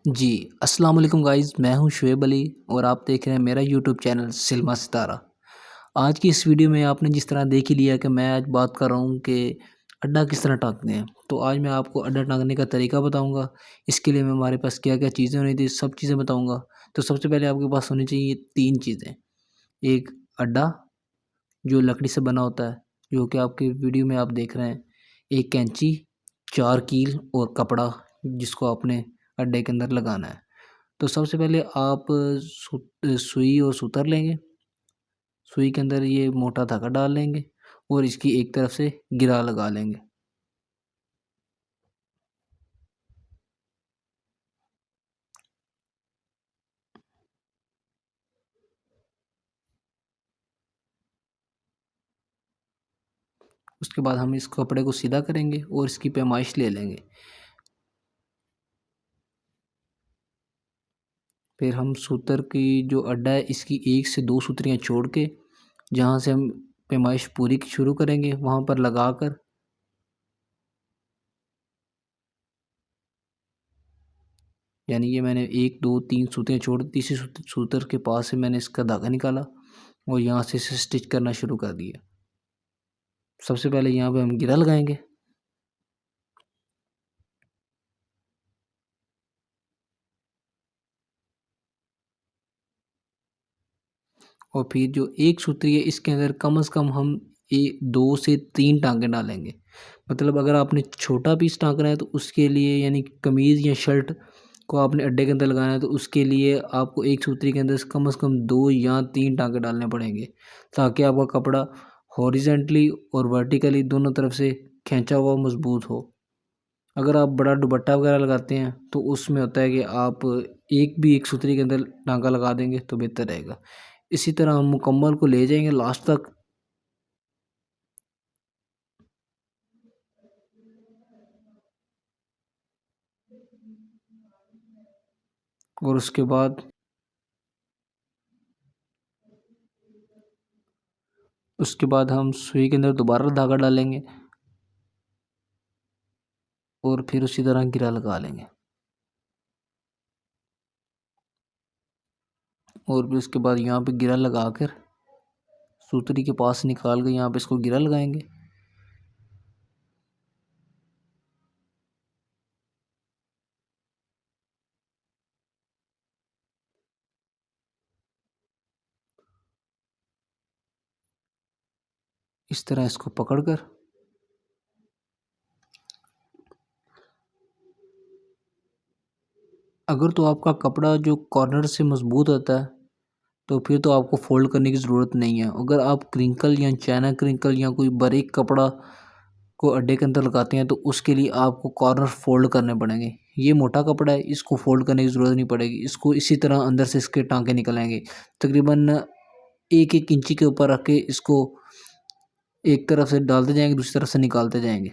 जी, अस्सलाम वालेकुम गाइज़, मैं हूँ शुएब अली और आप देख रहे हैं मेरा यूट्यूब चैनल सिल्मा सितारा। आज की इस वीडियो में आपने जिस तरह देख ही लिया कि मैं आज बात कर रहा हूँ कि अड्डा किस तरह टाँगते हैं। तो आज मैं आपको अड्डा टाँगने का तरीका बताऊँगा, इसके लिए मैं हमारे पास क्या-क्या चीज़ें होनी थी, सब चीज़ें बताऊँगा। तो सबसे पहले आपके पास होनी चाहिए 3 चीज़ें, एक अड्डा जो लकड़ी से बना होता है, जो कि आपकी वीडियो में आप देख रहे हैं, एक कैंची, 4 कील और कपड़ा जिसको आपने अड्डे के अंदर लगाना है। तो सबसे पहले आप सुई और सूतर लेंगे। सुई के अंदर ये मोटा धागा डाल लेंगे और इसकी एक तरफ से गिरा लगा लेंगे। उसके बाद हम इस कपड़े को सीधा करेंगे और इसकी पैमाइश ले लेंगे। फिर हम सूतर की जो अड्डा है इसकी 1 से 2 सुतरियाँ छोड़ के जहाँ से हम पैमाइश पूरी की शुरू करेंगे वहाँ पर लगाकर यानी ये मैंने 1, 2, 3 सुतरियाँ छोड़ दी, तीसरी सूतर के पास से मैंने इसका धागा निकाला और यहाँ से इसे स्टिच करना शुरू कर दिया। सबसे पहले यहाँ पे हम गिरा लगाएँगे। और फिर जो एक सूत्री है इसके अंदर कम से कम हम 2 से 3 टाँके डालेंगे। मतलब अगर आपने छोटा पीस टाँकना है तो उसके लिए यानी कमीज़ या शर्ट को आपने अड्डे के अंदर लगाना है तो उसके लिए आपको एक सूत्री के अंदर से कम 2 या 3 टाँके डालने पड़ेंगे, ताकि आपका कपड़ा हॉरिज़ॉन्टली और वर्टिकली दोनों तरफ से खींचा हुआ मज़बूत हो। अगर आप बड़ा दुपट्टा वगैरह लगाते हैं तो उसमें होता है कि आप एक सूतरी के अंदर टाँका लगा देंगे तो बेहतर रहेगा। इसी तरह हम मुकम्मल को ले जाएँगे लास्ट तक और उसके बाद हम सुई के अंदर दोबारा धागा डालेंगे और फिर उसी तरह गिरा लगा लेंगे। और फिर उसके बाद यहाँ पे गिरा लगाकर सूतरी के पास निकाल के यहाँ पे इसको गिरा लगाएँगे। इस तरह इसको पकड़कर अगर तो आपका कपड़ा जो कॉर्नर से मज़बूत होता है तो फिर तो आपको फ़ोल्ड करने की ज़रूरत नहीं है। अगर आप क्रिंकल या चाइना क्रिंकल या कोई बारीक कपड़ा को अड्डे के अंदर लगाते हैं तो उसके लिए आपको कॉर्नर फ़ोल्ड करने पड़ेंगे। ये मोटा कपड़ा है, इसको फ़ोल्ड करने की ज़रूरत नहीं पड़ेगी। इसको इसी तरह अंदर से इसके टाँके निकल आएँगे। तकरीबन 1-1 इंची के ऊपर रख के इसको एक तरफ से डालते जाएँगे, दूसरी तरफ से निकालते जाएँगे।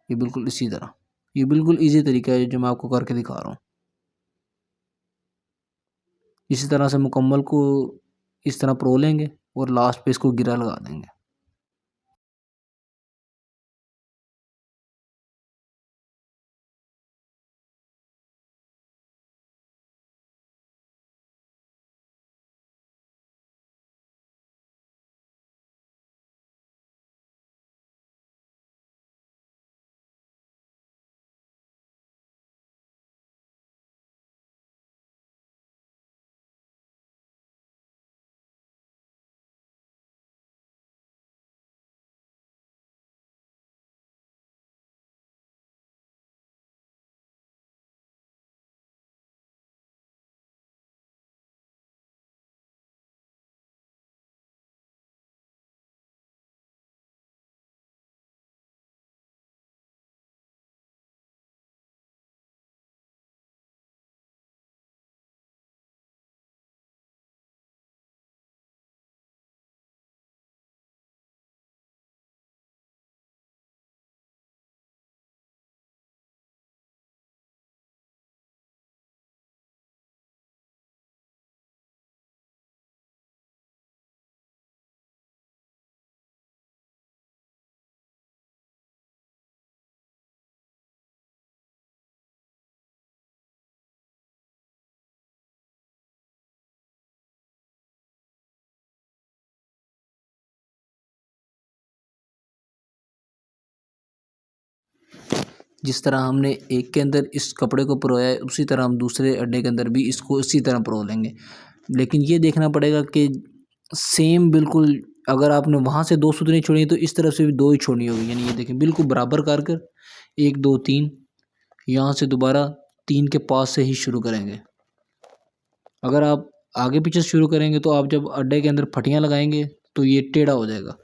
ये बिल्कुल इसी तरह। ये बिल्कुल ईज़ी तरीका है जो मैं आपको करके दिखा रहा हूँ। इसी तरह से मुकम्मल को इस तरह परो लेंगे और लास्ट पे इसको गिरा लगा देंगे। जिस तरह हमने एक के अंदर इस कपड़े को परोया है, उसी तरह हम दूसरे अड्डे के अंदर भी इसको इसी तरह परो लेंगे। लेकिन ये देखना पड़ेगा कि सेम बिल्कुल, अगर आपने वहाँ से 2 सुतनी छोड़ी तो इस तरफ से भी 2 ही छोड़नी होगी। यानी ये देखें बिल्कुल बराबर कर कर 1 2 3, यहाँ से दोबारा 3 के पास से ही शुरू करेंगे। अगर आप आगे पीछे से शुरू करेंगे तो आप जब अड्डे के अंदर फटियाँ लगाएंगे तो ये टेढ़ा हो जाएगा।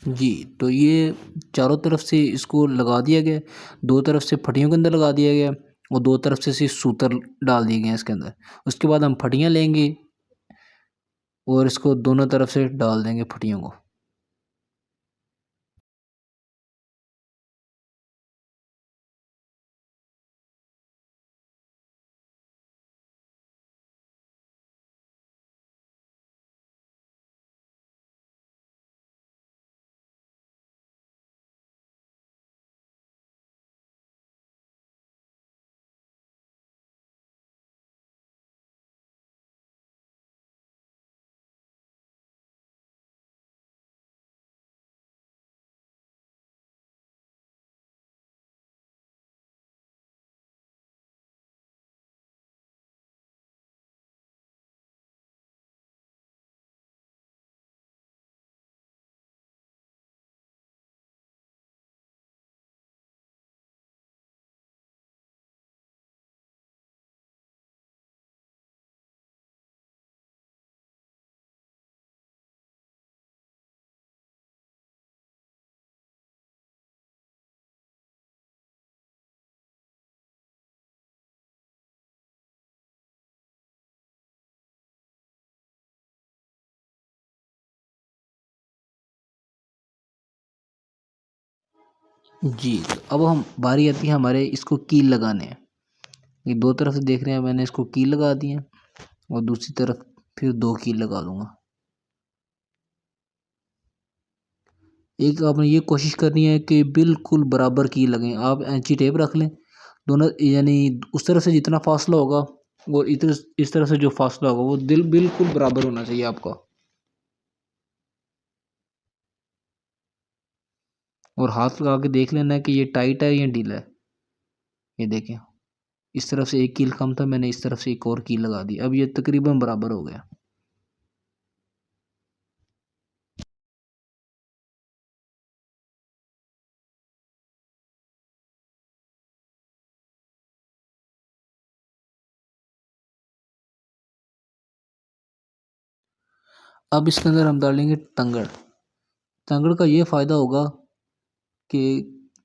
जी, तो ये चारों तरफ से इसको लगा दिया गया, 2 तरफ से फटियों के अंदर लगा दिया गया और 2 तरफ से सिर्फ सूतर डाल दिए गए हैं इसके अंदर। उसके बाद हम फटियाँ लेंगे और इसको दोनों तरफ से डाल देंगे फटियों को। जी, तो अब हम बारी आती है हमारे इसको कील लगाने हैं। ये 2 तरफ से देख रहे हैं, मैंने इसको कील लगा दी है और दूसरी तरफ फिर 2 कील लगा दूँगा। एक आपने ये कोशिश करनी है कि बिल्कुल बराबर कील लगें। आप ऐंची टेप रख लें, दोनों यानी उस तरफ से जितना फासला होगा और इस तरफ से जो फासला होगा वो बिल्कुल बराबर होना चाहिए आपका। और हाथ लगा के देख लेना है कि ये टाइट है या ढीला है। ये देखें, इस तरफ से एक कील कम था, मैंने इस तरफ से एक और कील लगा दी। अब ये तकरीबन बराबर हो गया। अब इसके अंदर हम डालेंगे तंगड़। तंगड़ का ये फ़ायदा होगा कि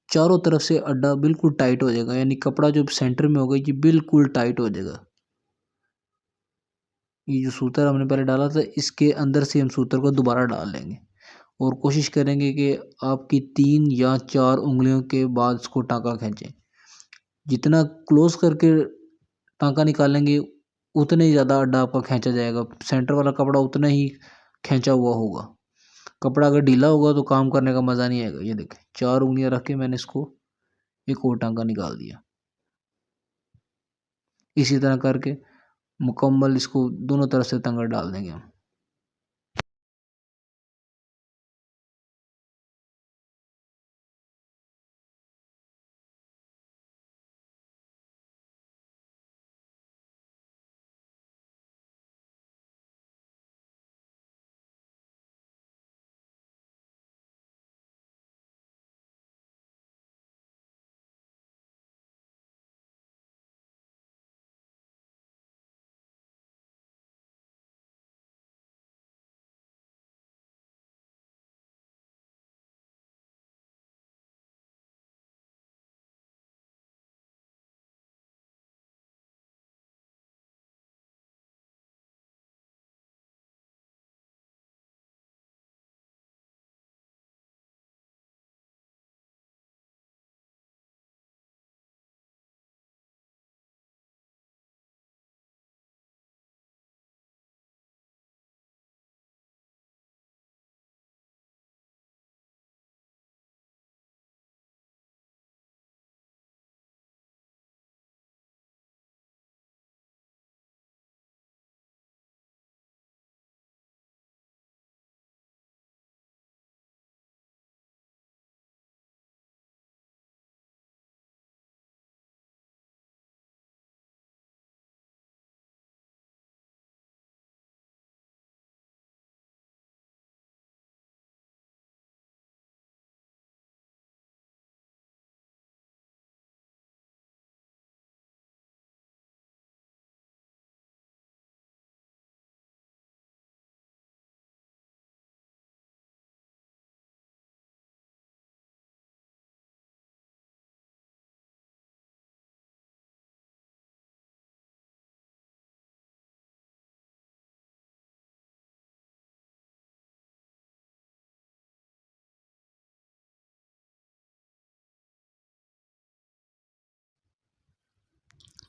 चारों तरफ से अड्डा बिल्कुल टाइट हो जाएगा, यानी कपड़ा जो सेंटर में होगा ये बिल्कुल टाइट हो जाएगा। ये जो सूतर हमने पहले डाला था इसके अंदर से हम सूतर को दोबारा डाल लेंगे और कोशिश करेंगे कि आपकी 3 या 4 उंगलियों के बाद इसको टाँका खींचें। जितना क्लोज करके टांका निकालेंगे उतने ही ज़्यादा अड्डा आपका खींचा जाएगा, सेंटर वाला कपड़ा उतना ही खींचा हुआ होगा। कपड़ा अगर ढीला होगा तो काम करने का मज़ा नहीं आएगा। ये देखें 4 उंगलियां रख के मैंने इसको एक और टांका निकाल दिया। इसी तरह करके मुकम्मल इसको दोनों तरफ से तंगड़ डाल देंगे हम।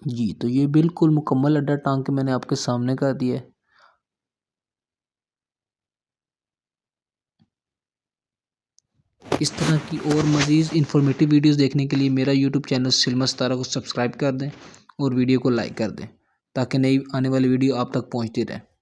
जी, तो ये बिल्कुल मुकम्मल अड्डा टांग के मैंने आपके सामने कर दिया है। इस तरह की और मज़ीद इन्फॉर्मेटिव वीडियोस देखने के लिए मेरा यूट्यूब चैनल सिलमा सितारा को सब्सक्राइब कर दें और वीडियो को लाइक कर दें ताकि नई आने वाली वीडियो आप तक पहुंचती रहे।